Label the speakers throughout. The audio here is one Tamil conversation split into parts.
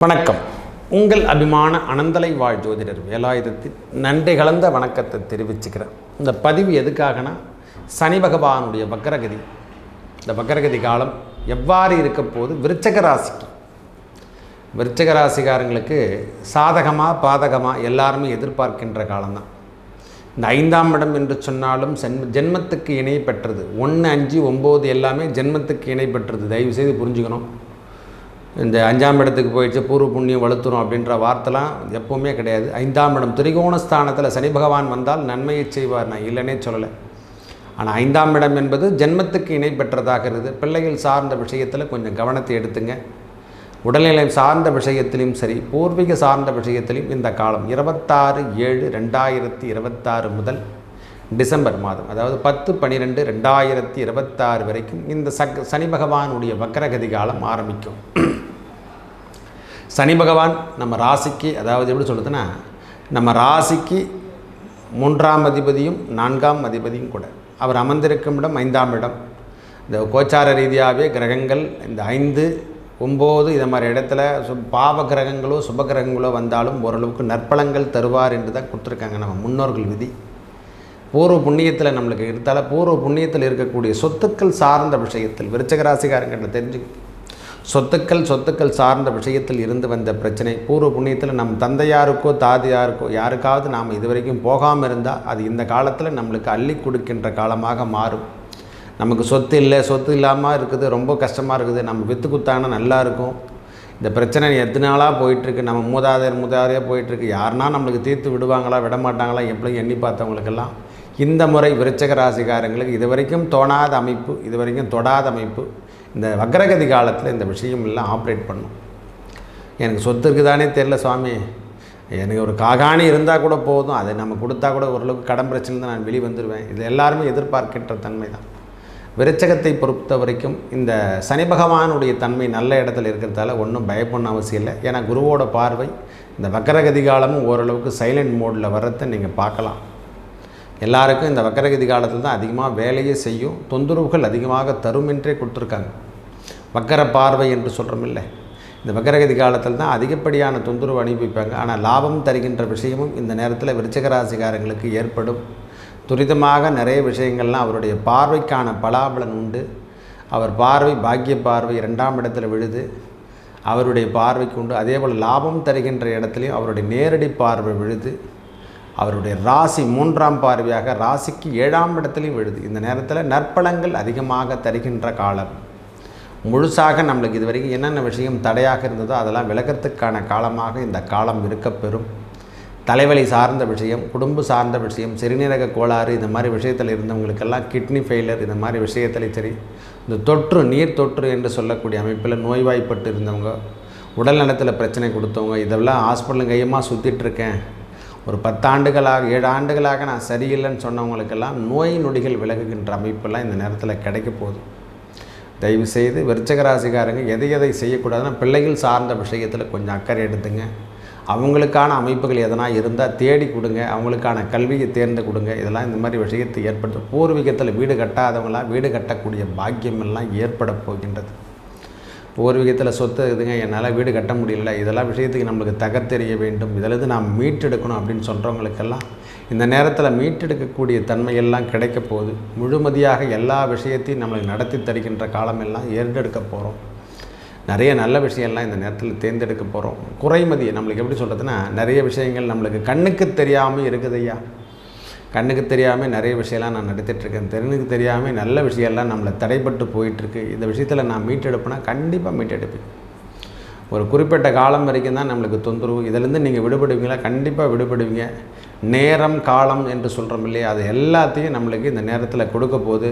Speaker 1: வணக்கம். உங்கள் அபிமான அனந்தலை வாழ் ஜோதிடர் வேலாயுதத்தின் நன்றி கலந்த வணக்கத்தை தெரிவிச்சுக்கிறேன். இந்த பதிவு எதுக்காகனா, சனி பகவானுடைய வக்கரகதி, இந்த வக்கரகதி காலம் எவ்வாறு இருக்க போது விருச்சக ராசிக்காரங்களுக்கு சாதகமாக பாதகமாக எல்லாருமே எதிர்பார்க்கின்ற காலம்தான். இந்த 5ஆம் இடம் என்று சொன்னாலும் ஜென்மத்துக்கு இணை பெற்றது. 1, 5, 9 எல்லாமே ஜென்மத்துக்கு இணை பெற்றது. தயவுசெய்து புரிஞ்சுக்கணும். இந்த 5ஆம் இடத்துக்கு போயிடுச்சு பூர்வ புண்ணியம் வலுத்துரும் அப்படின்ற வார்த்தைலாம் எப்போவுமே கிடையாது. 5ஆம் இடம் திரிகோணஸ்தானத்தில் சனி பகவான் வந்தால் நன்மையை செய்வார், நான் இல்லைன்னே சொல்லலை. ஆனால் 5ஆம் இடம் என்பது ஜென்மத்துக்கு இணை பெற்றதாக இருக்குது. பிள்ளைகள் சார்ந்த விஷயத்தில் கொஞ்சம் கவனத்தை எடுத்துங்க. உடல்நிலை சார்ந்த விஷயத்திலையும் சரி, பூர்வீக சார்ந்த விஷயத்திலையும் இந்த காலம் 26/7/2026 முதல் டிசம்பர் மாதம், அதாவது 10/12/2026 வரைக்கும் இந்த சனி பகவானுடைய வக்கரகதி காலம் ஆரம்பிக்கும். சனி பகவான் நம்ம ராசிக்கு, அதாவது எப்படி சொல்லுதுன்னா, நம்ம ராசிக்கு 3ஆம் அதிபதியும் 4ஆம் அதிபதியும் கூட. அவர் அமர்ந்திருக்கும் இடம் 5ஆம் இடம். இந்த கோச்சார ரீதியாகவே கிரகங்கள் இந்த 5, 9 இதை மாதிரி இடத்துல பாவ கிரகங்களோ சுப கிரகங்களோ வந்தாலும் ஓரளவுக்கு நற்பலங்கள் தருவார் என்று தான் கொடுத்துருக்காங்க நம்ம முன்னோர்கள் விதி. பூர்வ புண்ணியத்தில் நம்மளுக்கு இருந்தால பூர்வ புண்ணியத்தில் இருக்கக்கூடிய சொத்துக்கள் சார்ந்த விஷயத்தில் விருச்சக ராசிக்காரங்கிட்ட தெரிஞ்சுக்கணும். சொத்துக்கள் சார்ந்த விஷயத்தில் இருந்து வந்த பிரச்சனை பூர்வ புண்ணியத்தில் நம் தந்தையாருக்கோ தாதியாருக்கோ யாருக்காவது நாம் இதுவரைக்கும் போகாமல் இருந்தால் அது இந்த காலத்தில் நம்மளுக்கு அள்ளி கொடுக்கின்ற காலமாக மாறும். நமக்கு சொத்து இல்லை, சொத்து இல்லாமல் இருக்குது, ரொம்ப கஷ்டமாக இருக்குது, நம்ம விற்று குத்தாங்கன்னா நல்லா இருக்கும். இந்த பிரச்சனை எத்தனை நாளாக போயிட்டுருக்கு, நம்ம மூதாதையாக போயிட்டுருக்கு, யாருன்னா நம்மளுக்கு தீர்த்து விடுவாங்களா விட மாட்டாங்களா எப்படியும் எண்ணி பார்த்தவங்களுக்கெல்லாம் இந்த முறை விருச்சக ராசிக்காரங்களுக்கு இதுவரைக்கும் தோணாத அமைப்பு, இதுவரைக்கும் தொடாத அமைப்பு. இந்த வக்கரகதி காலத்தில் இந்த விஷயம் எல்லாம் ஆப்ரேட் பண்ணும். எனக்கு சொத்து இருக்குதானே தெரில சுவாமி, எனக்கு ஒரு காகாணி இருந்தால் கூட போதும், அதை நம்ம கொடுத்தா கூட ஓரளவுக்கு கடன் பிரச்சனை தான் நான் வெளியே வந்துடுவேன். இது எல்லாருமே எதிர்பார்க்கின்ற தன்மை தான். விருச்சகத்தை பொறுத்த வரைக்கும் இந்த சனி பகவானுடைய தன்மை நல்ல இடத்துல இருக்கிறதால ஒன்றும் பயப்படணும் அவசியம் இல்லை. ஏன்னா குருவோட பார்வை இந்த வக்கரகதி காலமும் ஓரளவுக்கு சைலண்ட் மோடில் வர்றதை நீங்கள் பார்க்கலாம். எல்லாருக்கும் இந்த வக்கரகதி காலத்தில் தான் அதிகமாக வேலையே செய்யும், தொந்தரவுகள் அதிகமாக தரும் என்றே கொடுத்துருக்காங்க. வக்கர பார்வை என்று சொல்கிறோம் இல்லை, இந்த வக்கரகதி காலத்தில் தான் அதிகப்படியான தொந்தரவு அனுபவிப்பாங்க. ஆனால் லாபம் தருகின்ற விஷயமும் இந்த நேரத்தில் விருச்சக ராசிக்காரங்களுக்கு ஏற்படும். துரிதமாக நிறைய விஷயங்கள்லாம் அவருடைய பார்வைக்கான பலாபலன் உண்டு. அவர் பார்வை பாக்கிய பார்வை 2ஆம் இடத்துல விழுது, அவருடைய பார்வைக்கு உண்டு. அதே போல் லாபம் தருகின்ற இடத்துலையும் அவருடைய நேரடி பார்வை விழுது. அவருடைய ராசி 3ஆம் பார்வையாக ராசிக்கு 7ஆம் இடத்துலையும் விழுது. இந்த நேரத்தில் நற்பலங்கள் அதிகமாக தருகின்ற காலம். முழுசாக நம்மளுக்கு இதுவரைக்கும் என்னென்ன விஷயம் தடையாக இருந்ததோ அதெல்லாம் விலகத்துக்கான காலமாக இந்த காலம் இருக்கப்பெறும். தலைவலி சார்ந்த விஷயம், குடும்ப சார்ந்த விஷயம், சிறுநீரக கோளாறு இந்த மாதிரி விஷயத்தில் இருந்தவங்களுக்கெல்லாம் கிட்னி ஃபெயிலியர் இந்த மாதிரி விஷயத்தில் சரி, இந்த தொற்று நீர் தொற்று என்று சொல்லக்கூடிய அமைப்பில் நோய்வாய்ப்பட்டு இருந்தவங்க, உடல் நலத்தில் பிரச்சனை கொடுத்தவங்க, இதெல்லாம் ஹாஸ்பிட்டலும் கையமாக சுற்றிட்டுருக்கேன், ஒரு 10 ஆண்டுகளாக 7 ஆண்டுகளாக நான் சரியில்லைன்னு சொன்னவங்களுக்கெல்லாம் நோய் நொடிகள் விலகுகின்ற அமைப்பெல்லாம் இந்த நேரத்தில் கிடைக்க போகுது. தயவுசெய்து விருச்சக ராசிக்காரங்க எதை செய்யக்கூடாதுன்னா, பிள்ளைகள் சார்ந்த விஷயத்தில் கொஞ்சம் அக்கறை எடுத்துங்க. அவங்களுக்கான அமைப்புகள் எதனா இருந்தால் தேடி கொடுங்க, அவங்களுக்கான கல்வியை தேர்ந்து கொடுங்க. இதெல்லாம் இந்த மாதிரி விஷயத்தை ஏற்படுத்தும். பூர்வீகத்தில் வீடு கட்டாதவங்களாம் வீடு கட்டக்கூடிய பாக்கியம் எல்லாம் ஏற்பட போகின்றது. பூர்வீகத்தில் சொத்து இதுங்க, என்னால் வீடு கட்ட முடியல, இதெல்லாம் விஷயத்துக்கு நம்மளுக்கு தகர்த்தெறிய வேண்டும், இதிலிருந்து நாம் மீட்டெடுக்கணும் அப்படின்னு சொல்கிறவங்களுக்கெல்லாம் இந்த நேரத்தில் மீட்டெடுக்கக்கூடிய தன்மையெல்லாம் கிடைக்க போகுது. முழுமதியாக எல்லா விஷயத்தையும் நம்மளுக்கு நடத்தி தருகின்ற காலமெல்லாம் ஏறெடுக்க போகிறோம். நிறைய நல்ல விஷயம்லாம் இந்த நேரத்தில் தேர்ந்தெடுக்க போகிறோம். குறைமதி நம்மளுக்கு எப்படி சொல்கிறதுனா, நிறைய விஷயங்கள் நம்மளுக்கு கண்ணுக்கு தெரியாமல் இருக்குதையா, கண்ணுக்கு தெரியாமல் நிறைய விஷயம்லாம் நான் நடத்திட்டுருக்கேன், தெருனுக்கு தெரியாமல் நல்ல விஷயம்லாம் நம்மளை தடைப்பட்டு போயிட்டுருக்கு. இந்த விஷயத்தில் நான் மீட்டெடுப்பேன்னா கண்டிப்பாக மீட்டெடுப்பேன். ஒரு குறிப்பிட்ட காலம் வரைக்கும் தான் நம்மளுக்கு தொந்தரவு. இதிலேருந்து நீங்கள் விடுபடுவீங்களா? கண்டிப்பாக விடுபடுவீங்க. நேரம் காலம் என்று சொல்கிறோம் இல்லையா, அது எல்லாத்தையும் நம்மளுக்கு இந்த நேரத்தில் கொடுக்க போது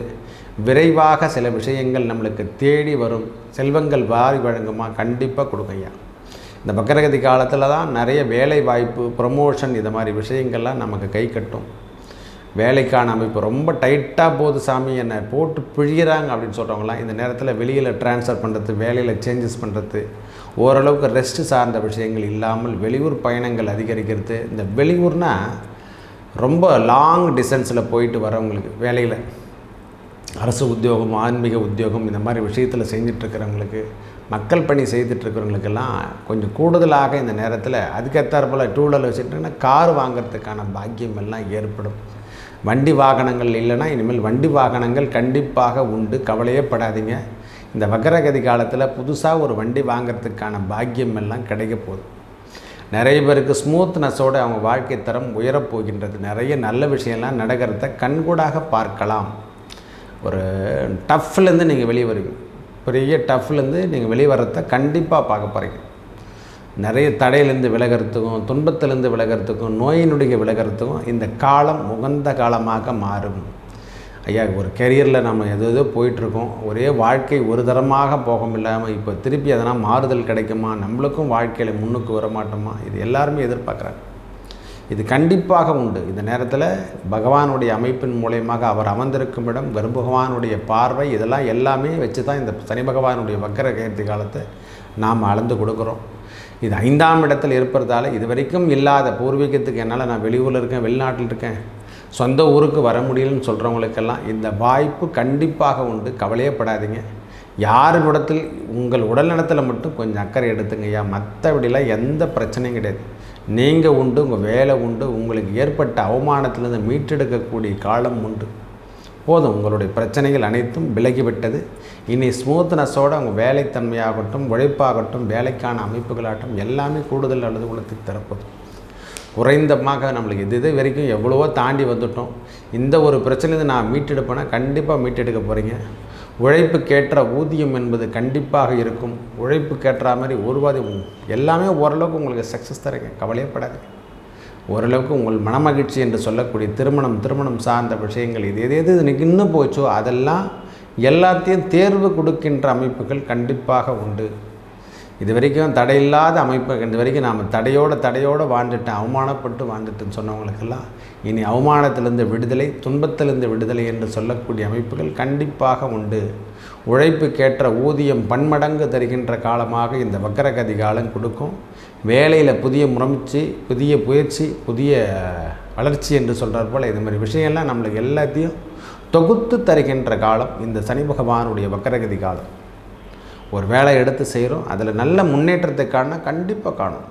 Speaker 1: விரைவாக சில விஷயங்கள் நம்மளுக்கு தேடி வரும். செல்வங்கள் வாரி வழங்குமா? கண்டிப்பாக கொடுங்கய்யா. இந்த வக்கரகதி காலத்தில் தான் நிறைய வேலை வாய்ப்பு, ப்ரமோஷன் இது மாதிரி விஷயங்கள்லாம் நமக்கு கை கட்டும். வேலைக்கான அமைப்பு ரொம்ப டைட்டாக போகுது சாமி, என்னை போட்டு பிழிகிறாங்க அப்படின்னு சொல்கிறவங்களாம் இந்த நேரத்தில் வெளியில் ட்ரான்ஸ்ஃபர் பண்ணுறது, வேலையில் சேஞ்சஸ் பண்ணுறது, ஓரளவுக்கு ரெஸ்ட்டு சார்ந்த விஷயங்கள் இல்லாமல் வெளியூர் பயணங்கள் அதிகரிக்கிறது. இந்த வெளியூர்னால் ரொம்ப லாங் டிஸ்டன்ஸில் போயிட்டு வரவங்களுக்கு, வேலையில் அரசு உத்தியோகம், ஆன்மீக உத்தியோகம் இந்த மாதிரி விஷயத்தில் செஞ்சிட்ருக்கிறவங்களுக்கு மக்கள் பணி செய்துட்ருக்கிறவங்களுக்கெல்லாம் கொஞ்சம் கூடுதலாக இந்த நேரத்தில் அதுக்கேற்றாற்போல் 2 வீலர் வச்சுட்டோன்னா கார் வாங்கிறதுக்கான பாக்கியம் எல்லாம் ஏற்படும். வண்டி வாகனங்கள் இல்லைன்னா இனிமேல் வண்டி வாகனங்கள் கண்டிப்பாக உண்டு, கவலையே படாதீங்க. இந்த வக்ரகதி காலத்தில் புதுசாக ஒரு வண்டி வாங்கிறதுக்கான பாக்கியம் எல்லாம் கிடைக்க போகுது. நிறைய பேருக்கு ஸ்மூத்னஸோடு அவங்க வாழ்க்கை தரம் உயரப்போகின்றது. நிறைய நல்ல விஷயம்லாம் நடக்கிறத கண்கூடாக பார்க்கலாம். ஒரு டஃப்லேருந்து நீங்கள் வெளியே வருவீங்க, பெரிய டஃப்லேருந்து நீங்கள் வெளியே வர்றத கண்டிப்பாக பார்க்க போகிறீங்க. நிறைய தடையிலேருந்து விலகிறதுக்கும், துன்பத்திலேருந்து விலகிறதுக்கும், நோயினுடைய விலகிறதுக்கும் இந்த காலம் உகந்த காலமாக மாறும். ஐயா, ஒரு கெரியரில் நம்ம எதோ போயிட்டுருக்கோம், ஒரே வாழ்க்கை ஒரு தரமாக போக இல்லாமல் இப்போ திருப்பி அதனால் மாறுதல் கிடைக்குமா, நம்மளுக்கும் வாழ்க்கையில் முன்னுக்கு வர மாட்டோமா, இது எல்லாருமே எதிர்பார்க்குறாங்க. இது கண்டிப்பாக உண்டு. இந்த நேரத்தில் பகவானுடைய அமைப்பின் மூலயமாக அவர் அமர்ந்திருக்கும் இடம், பகவானுடைய பார்வை, இதெல்லாம் எல்லாமே வச்சு தான் இந்த சனி பகவானுடைய வக்கர கீர்த்தி காலத்தை நாம் அளந்து கொடுக்குறோம். இது 5ஆம் இடத்தில் இருப்பதால் இது வரைக்கும் இல்லாத பூர்வீகத்துக்கு என்னால் நான் வெளியூரில் இருக்கேன், வெளிநாட்டில் இருக்கேன், சொந்த ஊருக்கு வர முடியலன்னு சொல்கிறவங்களுக்கெல்லாம் இந்த வாய்ப்பு கண்டிப்பாக உண்டு. கவலையே படாதீங்க. யாரிடத்தில் உங்கள் உடல்நலத்தில் மட்டும் கொஞ்சம் அக்கறை எடுத்துங்கய்யா. மற்றபடிலாம் எந்த பிரச்சனையும் கிடையாது. நீங்கள் உண்டு, உங்கள் வேலை உண்டு, உங்களுக்கு ஏற்பட்ட அவமானத்திலிருந்து மீட்டெடுக்கக்கூடிய காலம் உண்டு. போதும், உங்களுடைய பிரச்சனைகள் அனைத்தும் விலகிவிட்டது. இனி ஸ்மூத்னஸோடு அவங்க வேலைத்தன்மையாகட்டும், உழைப்பாகட்டும், வேலைக்கான அமைப்புகளாகட்டும் எல்லாமே கூடுதல் அல்லது உலகத்துக்கு தரப்போது. குறைந்தமாக நம்மளுக்கு இது வரைக்கும் எவ்வளவோ தாண்டி வந்துட்டோம். இந்த ஒரு பிரச்சனையை நான் மீட்டெடுப்பேன்னா கண்டிப்பாக மீட்டெடுக்க போகிறீங்க. உழைப்புக்கேற்ற ஊதியம் என்பது கண்டிப்பாக இருக்கும். உழைப்புக்கேற்ற மாதிரி ஒருவாதி எல்லாமே ஓரளவுக்கு உங்களுக்கு சக்ஸஸ் தரீங்க, கவலையப்படாது. ஓரளவுக்கு உங்கள் மனமகிழ்ச்சி என்று சொல்லக்கூடிய திருமணம் சார்ந்த விஷயங்கள் இது எது இன்னும் போச்சோ அதெல்லாம் எல்லாத்தையும் தேர்வு கொடுக்கின்ற அமைப்புகள் கண்டிப்பாக உண்டு. இது வரைக்கும் தடையில்லாத அமைப்பு, இது வரைக்கும் நாம் தடையோடு வாழ்ந்துட்டேன், அவமானப்பட்டு வாழ்ந்துட்டேன்னு சொன்னவங்களுக்கெல்லாம் இனி அவமானத்திலிருந்து விடுதலை, துன்பத்திலிருந்து விடுதலை என்று சொல்லக்கூடிய அமைப்புகள் கண்டிப்பாக உண்டு. உழைப்புக்கேற்ற ஊதியம் பன்மடங்கு தருகின்ற காலமாக இந்த வக்கரகதி காலம் கொடுக்கும். வேலையில் புதிய முயற்சி, புதிய முயற்சி, புதிய வளர்ச்சி என்று சொல்கிறார் போல் இது மாதிரி விஷயம்லாம் நம்மளுக்கு எல்லாத்தையும் தொகுத்து தருகின்ற காலம் இந்த சனி பகவானுடைய வக்கரகதி காலம். ஒரு வேலை எடுத்து செய்கிறோம், அதில் நல்ல முன்னேற்றத்தை காண கண்டிப்பாக காணும்.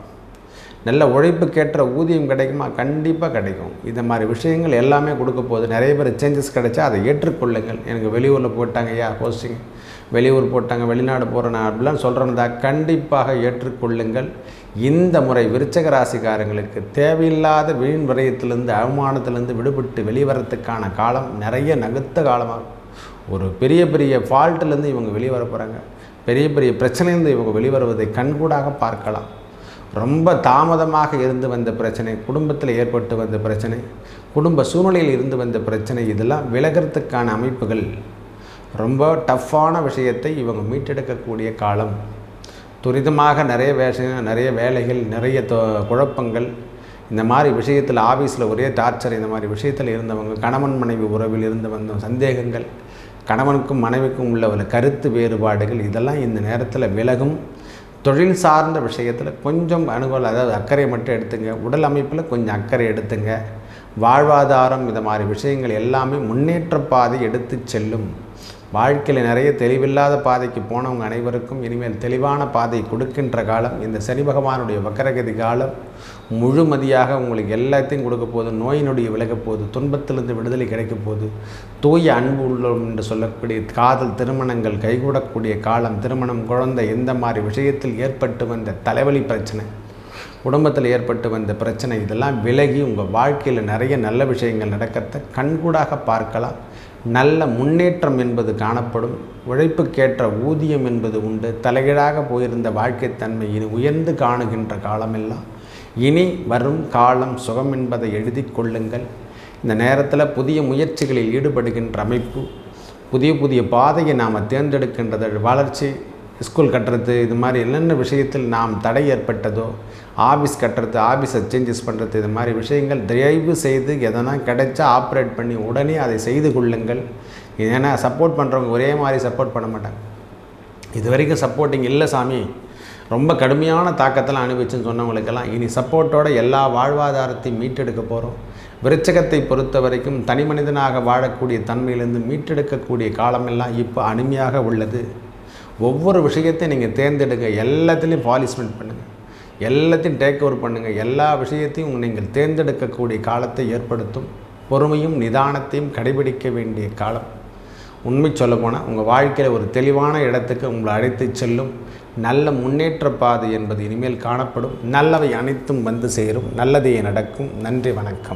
Speaker 1: நல்ல உழைப்புக்கேற்ற ஊதியம் கிடைக்குமா, கண்டிப்பாக கிடைக்கும். இந்த மாதிரி விஷயங்கள் எல்லாமே கொடுக்க போகுது. நிறைய பேர் சேஞ்சஸ் கிடைச்சா அதை ஏற்றுக்கொள்ளுங்கள். எனக்கு வெளியூரில் போட்டாங்க ஐயா போஸ்டிங், வெளியூர் போட்டாங்க, வெளிநாடு போகிறேன் அப்படிலாம் சொல்கிறதா கண்டிப்பாக ஏற்றுக்கொள்ளுங்கள். இந்த முறை விருச்சக ராசிக்காரங்களுக்கு தேவையில்லாத வீண் விரயத்திலிருந்து, அவமானத்திலிருந்து விடுபட்டு வெளிவரத்துக்கான காலம் நிறைய நகுத்த காலமாகும். ஒரு பெரிய ஃபால்ட்டிலேருந்து இவங்க வெளியே வர போகிறாங்க. பெரிய பிரச்சனையிலிருந்து இவங்க வெளிவருவதை கண்கூடாக பார்க்கலாம். ரொம்ப தாமதமாக இருந்து வந்த பிரச்சனை, குடும்பத்தில் ஏற்பட்டு வந்த பிரச்சனை, குடும்ப சூழ்நிலையில் இருந்து வந்த பிரச்சனை, இதெல்லாம் விலகிறதுக்கான அமைப்புகள். ரொம்ப டஃப்பான விஷயத்தை இவங்க மீட்டெடுக்கக்கூடிய காலம். துரிதமாக நிறைய வேலைகள், நிறைய குழப்பங்கள், இந்த மாதிரி விஷயத்தில் ஆஃபீஸில் ஒரே டார்ச்சர், இந்த மாதிரி விஷயத்தில் இருந்தவங்க, கணவன் மனைவி உறவில் இருந்து வந்த சந்தேகங்கள், கணவனுக்கும் மனைவிக்கும் உள்ள கருத்து வேறுபாடுகள், இதெல்லாம் இந்த நேரத்தில் விலகும். தொழில் சார்ந்த விஷயத்தில் கொஞ்சம் அனுகூலம், அதாவது அக்கறை மட்டும் எடுத்துங்க. உடல் அமைப்பில் கொஞ்சம் அக்கறை எடுத்துங்க. வாழ்வாதாரம், இந்த மாதிரி விஷயங்கள் எல்லாமே முன்னேற்ற பாதை எடுத்து செல்லும். வாழ்க்கையில் நிறைய தெளிவில்லாத பாதைக்கு போனவங்க அனைவருக்கும் இனிமேல் தெளிவான பாதை கொடுக்கின்ற காலம் இந்த சனி பகவானுடைய வக்கரகதி காலம். முழுமதியாக உங்களுக்கு எல்லாத்தையும் கொடுக்க போகுது. நோயினுடைய விலகப் போகுது, துன்பத்திலிருந்து விடுதலை கிடைக்க போகுது. தூய அன்பு உள்ளம் என்று சொல்லக்கூடிய காதல், திருமணங்கள் கைகூடக்கூடிய காலம். திருமணம், குழந்தை, இந்த மாதிரி விஷயத்தில் ஏற்பட்டு வந்த தலைவலி பிரச்சனை, குடும்பத்தில் ஏற்பட்டு வந்த பிரச்சனை, இதெல்லாம் விலகி உங்கள் வாழ்க்கையில் நிறைய நல்ல விஷயங்கள் நடக்கிறத கண்கூடாக பார்க்கலாம். நல்ல முன்னேற்றம் என்பது காணப்படும். உழைப்புக்கேற்ற ஊதியம் என்பது உண்டு. தலைகீழாக போயிருந்த வாழ்க்கை தன்மை இனி உயர்ந்து காணுகின்ற காலமெல்லாம் இனி வரும் காலம் சுகம் என்பதை எழுதி கொள்ளுங்கள். இந்த நேரத்தில் புதிய முயற்சிகளில் ஈடுபடுகின்ற அமைப்பு, புதிய பாதையை நாம் தேர்ந்தெடுக்கின்றது, வளர்ச்சி, ஸ்கூல் கட்டுறது, இது மாதிரி என்னென்ன விஷயத்தில் நாம் தடை ஏற்பட்டதோ, ஆஃபீஸ் கட்டுறது, ஆஃபீஸை சேஞ்சஸ் பண்ணுறது, இது மாதிரி விஷயங்கள் தயவு செய்து எதனா கிடைச்சா ஆப்ரேட் பண்ணி உடனே அதை செய்து கொள்ளுங்கள். ஏன்னா சப்போர்ட் பண்ணுறவங்க ஒரே மாதிரி சப்போர்ட் பண்ண மாட்டாங்க. இது வரைக்கும் சப்போர்ட்டிங் இல்லை சாமி, ரொம்ப கடுமையான தாக்கத்தெல்லாம் அனுபவிச்சுன்னு சொன்னவங்களுக்கெல்லாம் இனி சப்போர்ட்டோட எல்லா வாழ்வாதாரத்தையும் மீட்டெடுக்க போகிறோம். விருச்சகத்தை பொறுத்த வரைக்கும் தனி மனிதனாக வாழக்கூடிய தன்மையிலிருந்து மீட்டெடுக்கக்கூடிய காலமெல்லாம் இப்போ அருமையாக உள்ளது. ஒவ்வொரு விஷயத்தையும் நீங்கள் தேர்ந்தெடுங்க, எல்லாத்துலேயும் பாலிஷ்மெண்ட் பண்ணுங்கள், எல்லாத்தையும் டேக் ஓவர் பண்ணுங்கள். எல்லா விஷயத்தையும் நீங்கள் தேர்ந்தெடுக்கக்கூடிய காலத்தை ஏற்படுத்தும். பொறுமையும் நிதானத்தையும் கடைபிடிக்க வேண்டிய காலம். உண்மை சொல்லப்போனால் உங்கள் வாழ்க்கையில் ஒரு தெளிவான இடத்துக்கு உங்களை அழைத்து செல்லும் நல்ல முன்னேற்ற பாதை என்பது இனிமேல் காணப்படும். நல்லவை அனைத்தும் வந்து சேரும். நல்லதே நடக்கும். நன்றி, வணக்கம்.